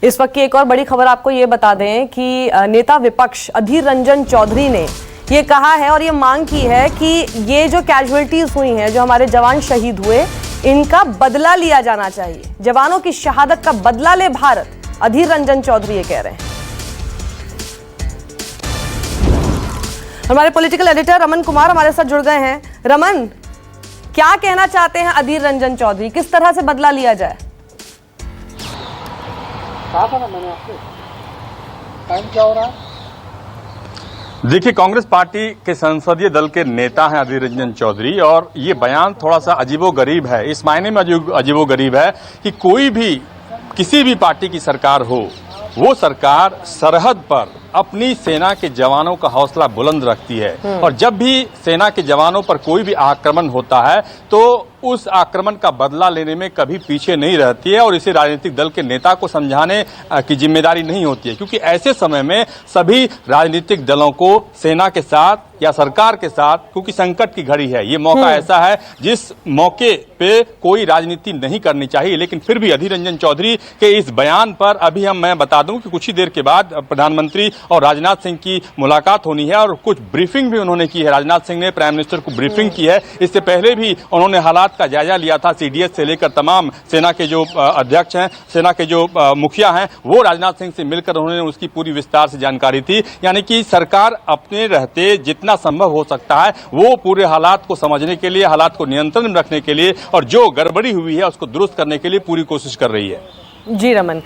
इस वक्त की एक और बड़ी खबर आपको ये बता दें कि नेता विपक्ष अधीर रंजन चौधरी ने ये कहा है और ये मांग की है कि ये जो कैजुअलिटीज हुई हैं, जो हमारे जवान शहीद हुए, इनका बदला लिया जाना चाहिए। जवानों की शहादत का बदला ले भारत, अधीर रंजन चौधरी ये कह रहे हैं। हमारे पॉलिटिकल एडिटर रमन कुमार हमारे साथ जुड़ गए हैं। रमन, क्या कहना चाहते हैं अधीर रंजन चौधरी, किस तरह से बदला लिया जाए? कहा था ना मैंने आपसे, टाइम क्या हो रहा है? देखिए, कांग्रेस पार्टी के संसदीय दल के नेता हैं अधीर रंजन चौधरी, और ये बयान थोड़ा सा अजीबोगरीब है। इस मायने में अजीबोगरीब है कि कोई भी किसी भी पार्टी की सरकार हो, वो सरकार सरहद पर अपनी सेना के जवानों का हौसला बुलंद रखती है, और जब भी सेना के जवानों पर कोई भी आक्रमण होता है तो उस आक्रमण का बदला लेने में कभी पीछे नहीं रहती है, और इसे राजनीतिक दल के नेता को समझाने की जिम्मेदारी नहीं होती है, क्योंकि ऐसे समय में सभी राजनीतिक दलों को सेना के साथ या सरकार के साथ, क्योंकि संकट की घड़ी है, ये मौका ऐसा है जिस मौके पे कोई राजनीति नहीं करनी चाहिए। लेकिन फिर भी अधीर रंजन चौधरी के इस बयान पर अभी मैं बता दूं कि कुछ ही देर के बाद प्रधानमंत्री और राजनाथ सिंह की मुलाकात होनी है, और कुछ ब्रीफिंग भी उन्होंने की है। राजनाथ सिंह ने प्राइम मिनिस्टर को ब्रीफिंग की है। इससे पहले भी उन्होंने हालात का जायजा लिया था। सीडीएस से लेकर तमाम सेना के जो अध्यक्ष हैं, सेना के जो मुखिया हैं, वो राजनाथ सिंह से मिलकर उन्होंने उसकी पूरी विस्तार से जानकारी थी। यानी कि सरकार अपने रहते जितना संभव हो सकता है वो पूरे हालात को समझने के लिए, हालात को नियंत्रण में रखने के लिए, और जो गड़बड़ी हुई है उसको दुरुस्त करने के लिए पूरी कोशिश कर रही है। जी रमन,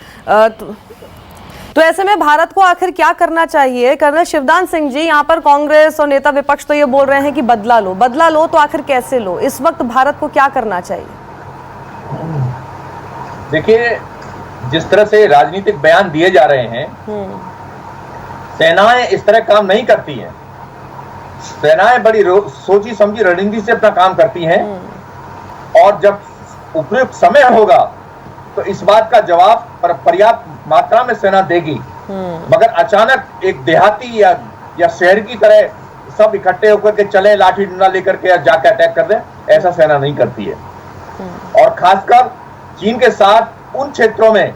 तो ऐसे में भारत को आखिर क्या करना चाहिए? कर्नल शिवदान सिंह जी, यहाँ पर कांग्रेस और नेता विपक्ष तो ये बोल रहे हैं कि बदला लो, तो आखिर कैसे लो? इस वक्त भारत को क्या करना चाहिए? देखिए, जिस तरह से राजनीतिक बयान दिए जा रहे हैं, सेनाएं इस तरह काम नहीं करती हैं। सेनाएं बड़ी सोची समझी रणनीति से अपना काम करती हैं, और जब उपयुक्त समय होगा तो इस बात का जवाब पर्याप्त मात्रा में सेना देगी। मगर अचानक एक देहाती या शहर की तरह सब इकट्ठे होकर के चले, लाठी डंडा लेकर के जाकर अटैक कर दे, ऐसा सेना नहीं करती है। और खासकर चीन के साथ उन क्षेत्रों में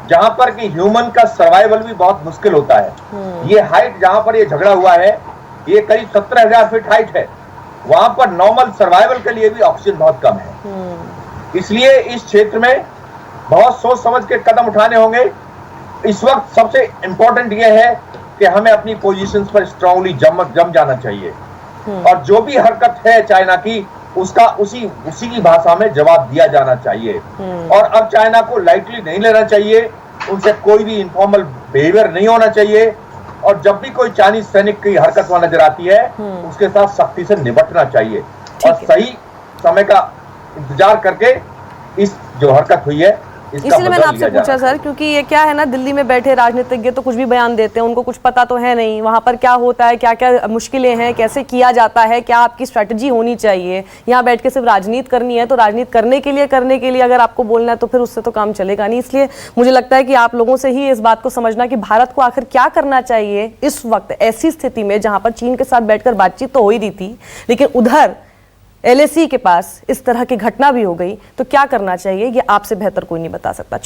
जहां पर कि ह्यूमन का सर्वाइवल भी बहुत मुश्किल होता है। ये हाइट जहां पर ये झगड़ा हुआ है, ये करीब 17,000 फीट हाइट है। वहां पर नॉर्मल सर्वाइवल के लिए भी ऑक्सीजन बहुत कम है। इसलिए इस क्षेत्र में बहुत सोच समझ के कदम उठाने होंगे। इस वक्त सबसे इंपॉर्टेंट यह है कि हमें अपनी पोजीशंस पर स्ट्रांगली जम जाना चाहिए, और जो भी हरकत है चाइना की, उसका उसी की भाषा में जवाब दिया जाना चाहिए। और अब चाइना को लाइटली नहीं लेना चाहिए, उनसे कोई भी इनफॉर्मल बिहेवियर नहीं होना चाहिए, और जब भी कोई चाइनीज सैनिक की हरकत वहां नजर आती है उसके साथ सख्ती से निपटना चाहिए, और सही समय का इंतजार करके इस जो हरकत हुई है इसलिए मैंने आपसे पूछा सर, क्योंकि ये क्या है ना, दिल्ली में बैठे राजनीतिज्ञ तो कुछ भी बयान देते हैं, उनको कुछ पता तो है नहीं वहां पर क्या होता है, क्या क्या मुश्किलें हैं, कैसे किया जाता है, क्या आपकी स्ट्रैटेजी होनी चाहिए। यहाँ बैठ के सिर्फ राजनीति करनी है, तो राजनीति करने के लिए अगर आपको बोलना है तो फिर उससे तो काम चलेगा नहीं। इसलिए मुझे लगता है कि आप लोगों से ही इस बात को समझना कि भारत को आखिर क्या करना चाहिए इस वक्त ऐसी स्थिति में, जहां पर चीन के साथ बैठकर बातचीत तो हो ही रही थी, लेकिन उधर LAC के पास इस तरह की घटना भी हो गई, तो क्या करना चाहिए ये आपसे बेहतर कोई नहीं बता सकता।